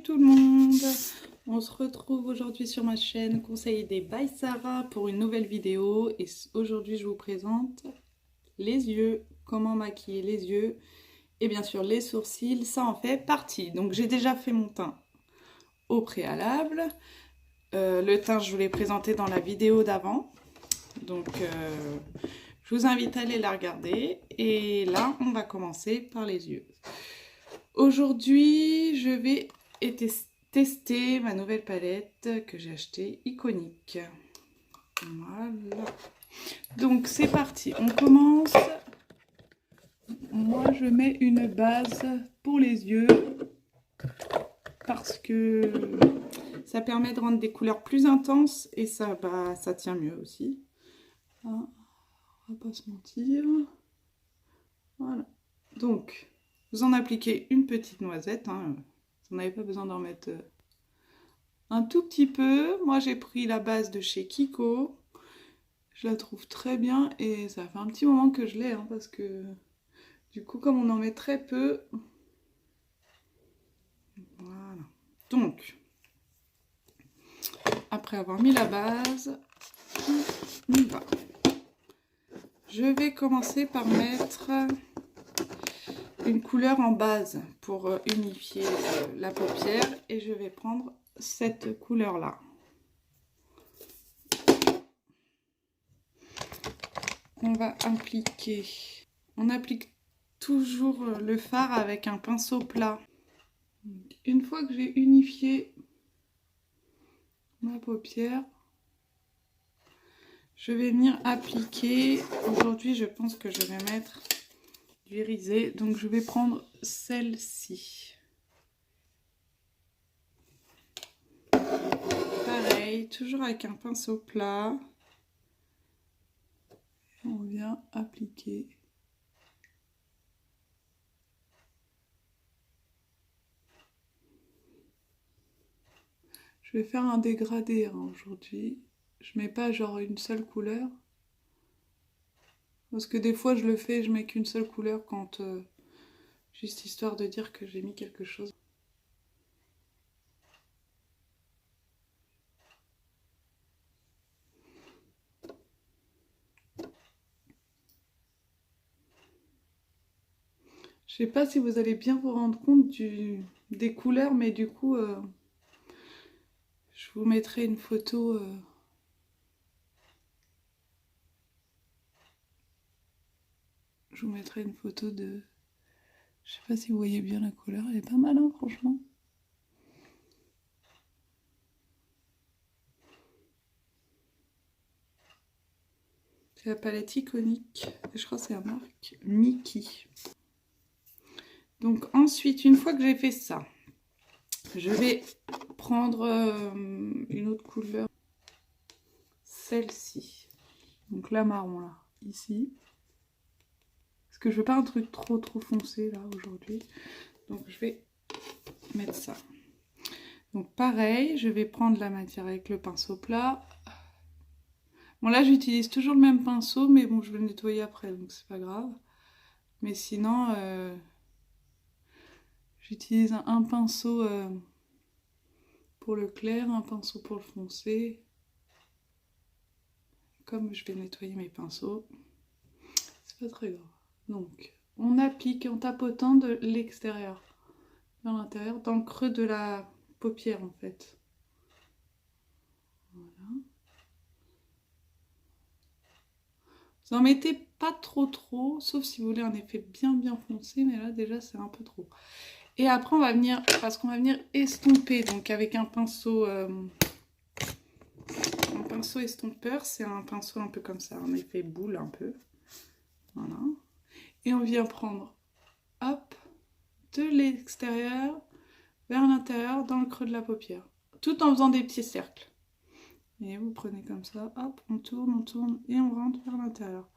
tout le monde, on se retrouve aujourd'hui sur ma chaîne Conseil Aidé by Sarah pour une nouvelle vidéo et aujourd'hui je vous présente les yeux, comment maquiller les yeux et bien sûr les sourcils, ça en fait partie. Donc j'ai déjà fait mon teint au préalable, le teint je vous l'ai présenté dans la vidéo d'avant, donc je vous invite à aller la regarder et là on va commencer par les yeux. Aujourd'hui, je vais tester ma nouvelle palette que j'ai achetée, Iconic. Voilà. Donc, c'est parti. On commence. Moi, je mets une base pour les yeux parce que ça permet de rendre des couleurs plus intenses et ça tient mieux aussi. Hein, on va pas se mentir. Voilà. Donc, vous en appliquez une petite noisette, hein. Vous n'avez pas besoin d'en mettre un tout petit peu. Moi, j'ai pris la base de chez Kiko. Je la trouve très bien et ça fait un petit moment que je l'ai, hein, parce que du coup, comme on en met très peu... Voilà. Donc, après avoir mis la base, on y va. Je vais commencer par mettre une couleur en base pour unifier la paupière et je vais prendre cette couleur là. On va appliquer, on applique toujours le fard avec un pinceau plat. Une fois que j'ai unifié ma paupière, je vais venir appliquer. Aujourd'hui je pense que je vais mettre du irisé, donc je vais prendre celle-ci. Pareil, toujours avec un pinceau plat. On vient appliquer. Je vais faire un dégradé hein, aujourd'hui. Je mets pas genre une seule couleur. Parce que des fois je le fais, je mets qu'une seule couleur quand... juste histoire de dire que j'ai mis quelque chose. Je sais pas si vous allez bien vous rendre compte des couleurs, mais du coup, je vous mettrai une photo. Je vous mettrai une photo de... Je sais pas si vous voyez bien la couleur, elle est pas mal, hein, franchement. C'est la palette Iconic, et je crois que c'est la marque Mickey. Donc ensuite, une fois que j'ai fait ça, je vais prendre une autre couleur, celle-ci. Donc la marron là, ici. Parce que je veux pas un truc trop foncé là aujourd'hui. Donc je vais mettre ça. Donc pareil, je vais prendre la matière avec le pinceau plat. Bon là j'utilise toujours le même pinceau, mais bon je vais le nettoyer après, donc c'est pas grave. Mais sinon, j'utilise un pinceau pour le clair, un pinceau pour le foncé. Comme je vais nettoyer mes pinceaux, c'est pas très grave. Donc on applique en tapotant de l'extérieur vers l'intérieur, dans le creux de la paupière en fait. Voilà. Vous n'en mettez pas trop, sauf si vous voulez un effet bien foncé, mais là déjà c'est un peu trop. Et après on va venir, parce qu'on va venir estomper, donc avec un pinceau estompeur, c'est un pinceau un peu comme ça, un effet boule un peu. Voilà. Et on vient prendre, hop, de l'extérieur vers l'intérieur dans le creux de la paupière, tout en faisant des petits cercles. Et vous prenez comme ça, hop, on tourne et on rentre vers l'intérieur.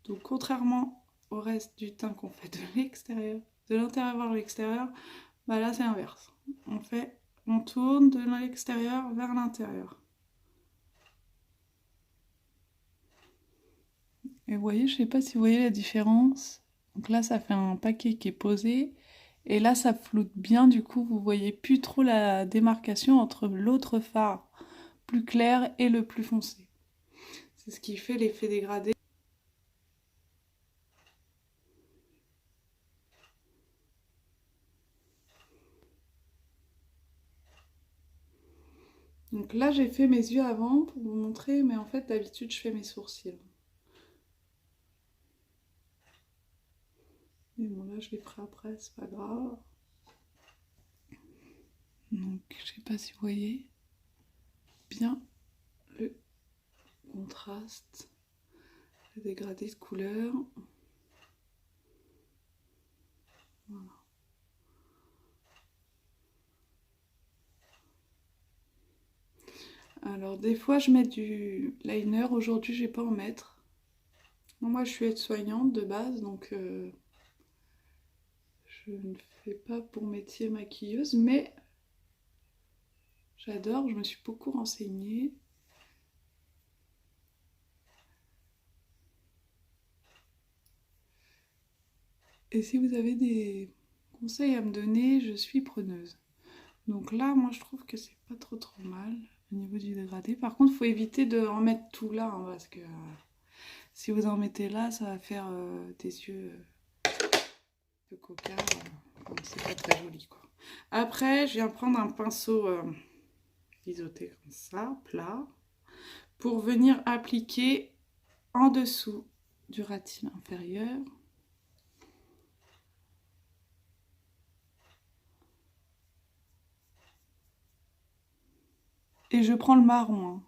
Donc contrairement au reste du teint qu'on fait de l'extérieur, de l'intérieur vers l'extérieur, bah là c'est inverse. On tourne de l'extérieur vers l'intérieur. Et vous voyez, je sais pas si vous voyez la différence. Donc là ça fait un paquet qui est posé. Et là, ça floute bien, du coup, vous voyez plus trop la démarcation entre l'autre fard plus clair et le plus foncé. C'est ce qui fait l'effet dégradé. Donc là, j'ai fait mes yeux avant pour vous montrer, mais en fait, d'habitude, je fais mes sourcils. Mais bon, là, je les ferai après, c'est pas grave. Donc, je sais pas si vous voyez bien le contraste, le dégradé de couleur. Voilà. Alors, des fois, je mets du liner. Aujourd'hui, je vais pas en mettre. Non, moi, je suis aide-soignante de base, donc je ne fais pas pour métier maquilleuse, mais j'adore, je me suis beaucoup renseignée. Et si vous avez des conseils à me donner, je suis preneuse. Donc là, moi, je trouve que c'est pas trop mal au niveau du dégradé. Par contre, il faut éviter de en mettre tout là, hein, parce que si vous en mettez là, ça va faire des yeux de coca. C'est pas très joli, quoi. Après, je viens prendre un pinceau biseauté comme ça, plat, pour venir appliquer en dessous du ratine inférieur. Et je prends le marron,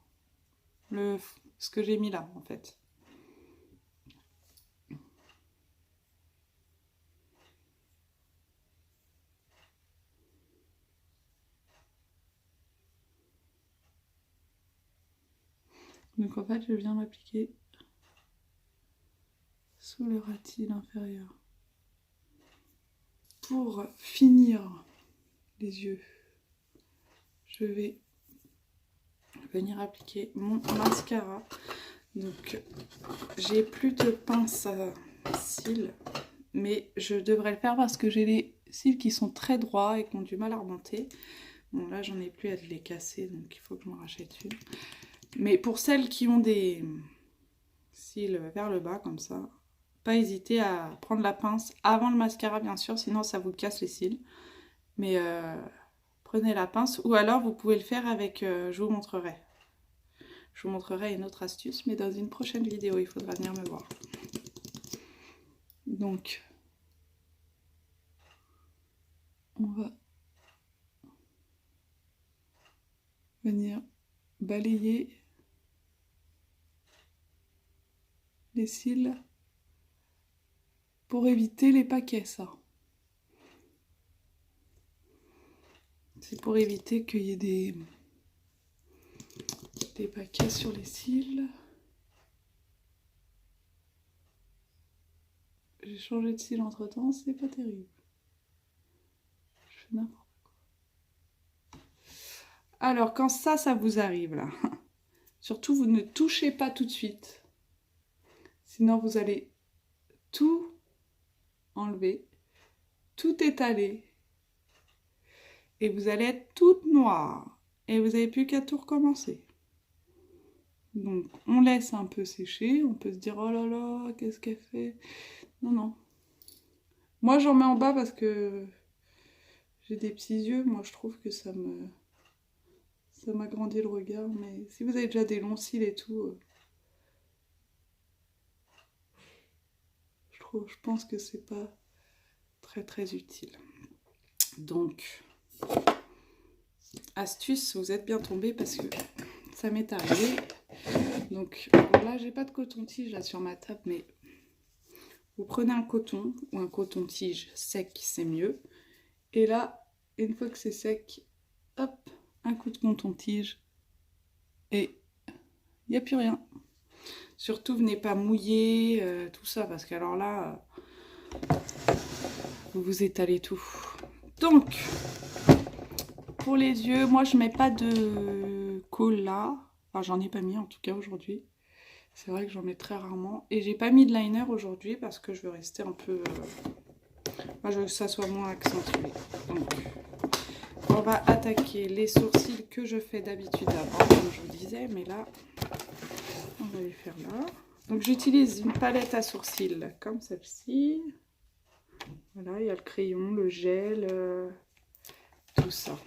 hein, ce que j'ai mis là, en fait. Donc en fait, je viens m'appliquer sous le ratine inférieur. Pour finir les yeux, je vais venir appliquer mon mascara. Donc j'ai plus de pince à cils, mais je devrais le faire parce que j'ai les cils qui sont très droits et qui ont du mal à remonter. Bon, là j'en ai plus à les casser, donc il faut que je m'en rachète une. Mais pour celles qui ont des cils vers le bas comme ça, pas hésiter à prendre la pince avant le mascara bien sûr, sinon ça vous casse les cils. Mais prenez la pince, ou alors vous pouvez le faire avec, je vous montrerai. Je vous montrerai une autre astuce, mais dans une prochaine vidéo, il faudra venir me voir. Donc, on va venir balayer les cils pour éviter les paquets, ça. C'est pour éviter qu'il y ait des paquets sur les cils. J'ai changé de cils entre temps, c'est pas terrible. Je fais n'importe quoi. Alors, quand ça vous arrive là, surtout vous ne touchez pas tout de suite. Sinon, vous allez tout enlever, tout étaler. Et vous allez être toute noire. Et vous n'avez plus qu'à tout recommencer. Donc, on laisse un peu sécher. On peut se dire, oh là là, qu'est-ce qu'elle fait? Non, non. Moi, j'en mets en bas parce que j'ai des petits yeux. Moi, je trouve que ça m'agrandit le regard. Mais si vous avez déjà des longs cils et tout, je pense que c'est pas très utile. Donc, astuce, vous êtes bien tombé parce que ça m'est arrivé. Donc là, j'ai pas de coton-tige là sur ma table, mais vous prenez un coton ou un coton-tige sec, c'est mieux. Et là, une fois que c'est sec, hop, un coup de coton-tige et il n'y a plus rien. Surtout, venez pas mouiller tout ça, parce qu'alors là, vous vous étalez tout. Donc, pour les yeux, moi je mets pas de colle là. Enfin, j'en ai pas mis en tout cas aujourd'hui. C'est vrai que j'en mets très rarement. Et j'ai pas mis de liner aujourd'hui parce que je veux rester un peu... que ça soit moins accentué. Donc, on va attaquer les sourcils que je fais d'habitude avant, comme je vous disais, mais là, on va les faire là. Donc, j'utilise une palette à sourcils comme celle-ci. Voilà, il y a le crayon, le gel, tout ça.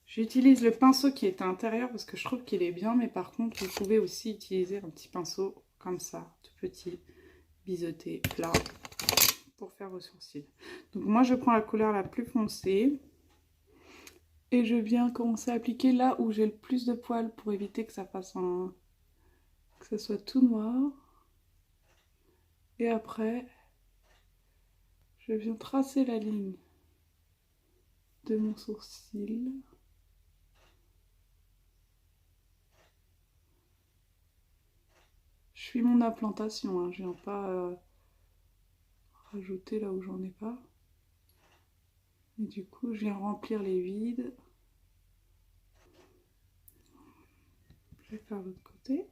J'utilise le pinceau qui est à l'intérieur parce que je trouve qu'il est bien, mais par contre, vous pouvez aussi utiliser un petit pinceau comme ça, tout petit, biseauté, plat, pour faire vos sourcils. Donc moi, je prends la couleur la plus foncée et je viens commencer à appliquer là où j'ai le plus de poils pour éviter que ça fasse que ça soit tout noir. Et après, je viens tracer la ligne de mon sourcil. Je suis mon implantation, hein. Je viens pas rajouter là où j'en ai pas. Et du coup, je viens remplir les vides. Je vais faire l'autre côté.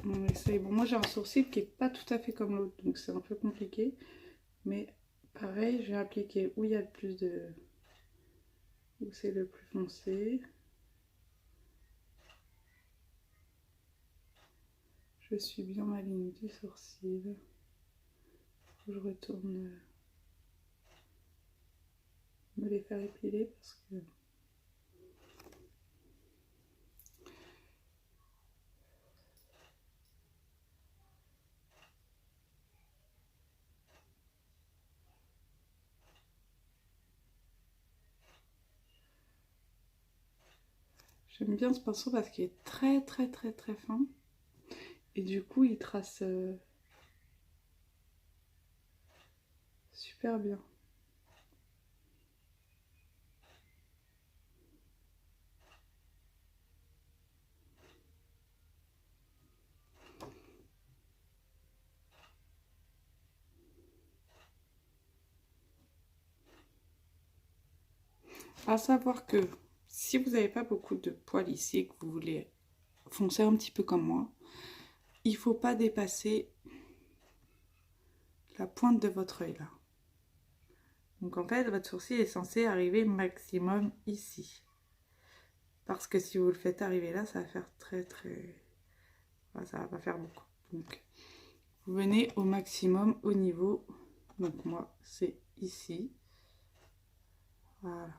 On essaye. Bon, moi j'ai un sourcil qui est pas tout à fait comme l'autre, donc c'est un peu compliqué. Mais pareil, je vais appliquer où il y a le plus de... où c'est le plus foncé. Je suis bien ma ligne du sourcil. Je retourne me les faire épiler parce que j'aime bien ce pinceau parce qu'il est très fin et du coup il trace super bien. À savoir que si vous n'avez pas beaucoup de poils ici et que vous voulez foncer un petit peu comme moi, il ne faut pas dépasser la pointe de votre œil là. Donc en fait, votre sourcil est censé arriver maximum ici. Parce que si vous le faites arriver là, ça va faire enfin, ça va pas faire beaucoup. Donc vous venez au maximum au niveau. Donc moi, c'est ici. Voilà.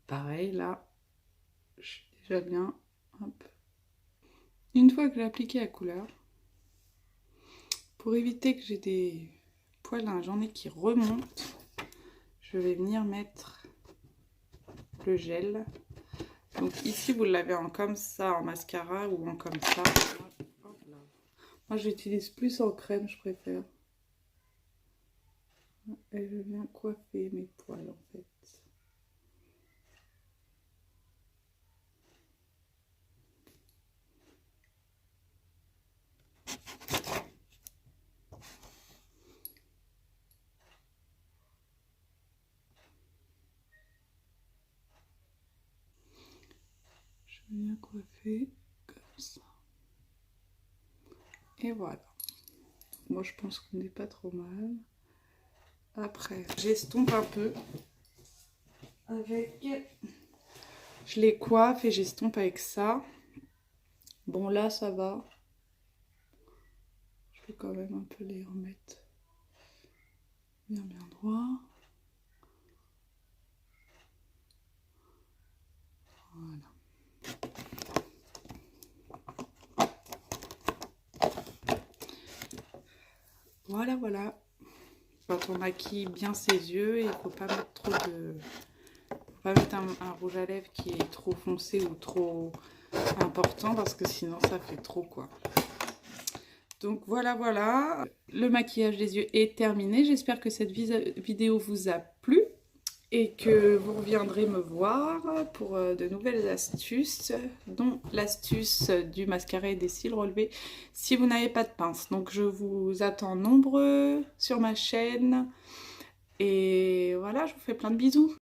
Pareil, là, je suis déjà bien. Hop. Une fois que j'ai appliqué la couleur, pour éviter que j'ai des poils dans la journée qui remontent, je vais venir mettre le gel. Donc ici, vous l'avez en comme ça, en mascara ou en comme ça. Moi, j'utilise plus en crème, je préfère. Et je viens coiffer mes poils, en fait. Je viens coiffer comme ça. Et voilà. Moi, je pense qu'on n'est pas trop mal. Après, j'estompe un peu avec... Je les coiffe et j'estompe avec ça. Bon, là, ça va. Je peux quand même un peu les remettre bien droit. Voilà. Voilà. Quand on maquille bien ses yeux, il ne faut pas mettre trop de... faut pas mettre un rouge à lèvres qui est trop foncé ou trop important parce que sinon ça fait trop quoi. Donc voilà. Le maquillage des yeux est terminé. J'espère que cette vidéo vous a plu. et que vous reviendrez me voir pour de nouvelles astuces, dont l'astuce du mascara et des cils relevés si vous n'avez pas de pince. Donc je vous attends nombreux sur ma chaîne et voilà, je vous fais plein de bisous.